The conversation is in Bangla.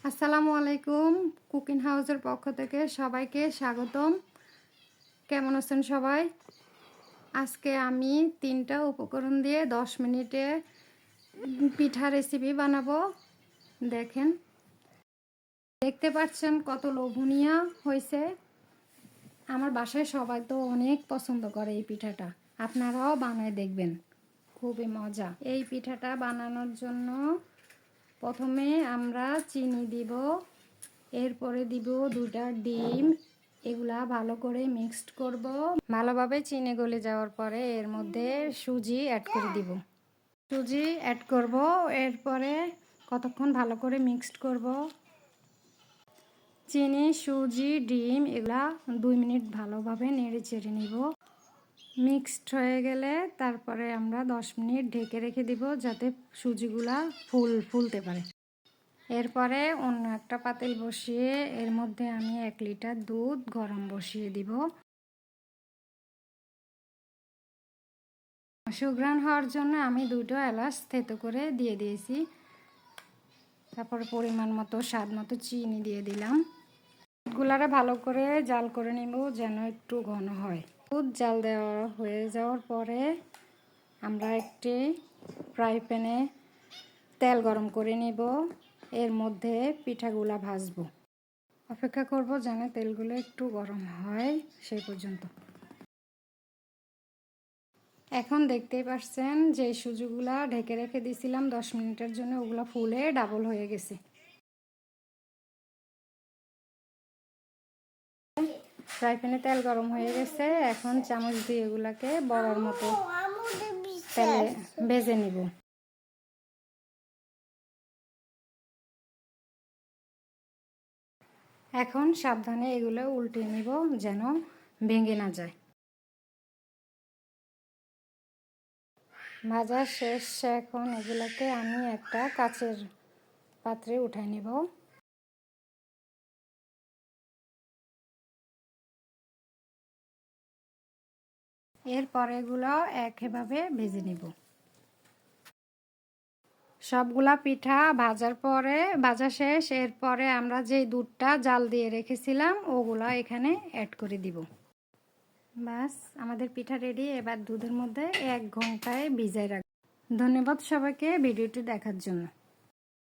আসসালামু আলাইকুম। কুকিং হাউসের পক্ষ থেকে সবাইকে স্বাগতম। কেমন আছেন সবাই? আজকে আমি 3টা উপকরণ দিয়ে 10 মিনিটে পিঠা রেসিপি বানাবো। দেখেন, দেখতে পাচ্ছেন কত লোভনীয় হয়েছে। আমার বাসায় সবাই তো অনেক পছন্দ করে এই পিঠাটা। আপনারাও বানায় দেখবেন, খুবই মজা। এই পিঠাটা বানানোর জন্য প্রথমে আমরা চিনি দিব, এরপরে দিব 2টা ডিম। এগুলা ভালো করে মিক্সড করব। ভালোভাবে চিনি গলে যাওয়ার পরে এর মধ্যে সুজি অ্যাড করে দিব। সুজি অ্যাড করব, এরপরে কতক্ষণ ভালো করে মিক্সড করব। চিনি, সুজি, ডিম এগুলা 2 মিনিট ভালোভাবে নেড়ে চেড়ে নিব। মিক্সড হয়ে গেলে তারপরে আমরা 10 মিনিট ঢেকে রেখে দিব, যাতে সুজিগুলা ফুলতে পারে। এরপরে অন্য একটা পাতিল বসিয়ে এর মধ্যে আমি 1 লিটার দুধ গরম বসিয়ে দিব। সুঘ্রাণ হওয়ার জন্য আমি 2টো এলাচ থেতো করে দিয়ে দিয়েছি। তারপরে পরিমাণ মতো স্বাদ মতো চিনি দিয়ে দিলাম। দুধগুলারে ভালো করে জাল করে নিব যেন একটু ঘন হয়। দুধ জাল দেওয়া হয়ে যাওয়ার পরে আমরা একটি ফ্রাই প্যানে তেল গরম করে নিব। এর মধ্যে পিঠাগুলা ভাজবো। অপেক্ষা করব যেন তেলগুলো একটু গরম হয় সেই পর্যন্ত। এখন দেখতেই পাচ্ছেন যে সুজিগুলা ঢেকে রেখে দিয়েছিলাম 10 মিনিটের জন্য, ওগুলো ফুলে ডাবল হয়ে গেছে। ফ্রাই প্যানে তেল গরম হয়ে গেছে। এখন চামচ দিয়ে এগুলাকে বড়ার মতো তেলে ভেজে নিব। এখন সাবধানে এগুলো উল্টে নিব যেন ভেঙে না যায়। ভাজা শেষ। এখন এগুলোকে আমি একটা কাচের পাত্রে উঠাই নিব। এরপর এগুলো একইভাবে ভেজে নিব। সবগুলা পিঠা ভাজা শেষ। এরপরে আমরা যে দুধটা জাল দিয়ে রেখেছিলাম ওগুলা এখানে অ্যাড করে দিব। বাস, আমাদের পিঠা রেডি। এবার দুধের মধ্যে 1 ঘন্টায় ভিজাই রাখব। ধন্যবাদ সবাইকে ভিডিওটি দেখার জন্য।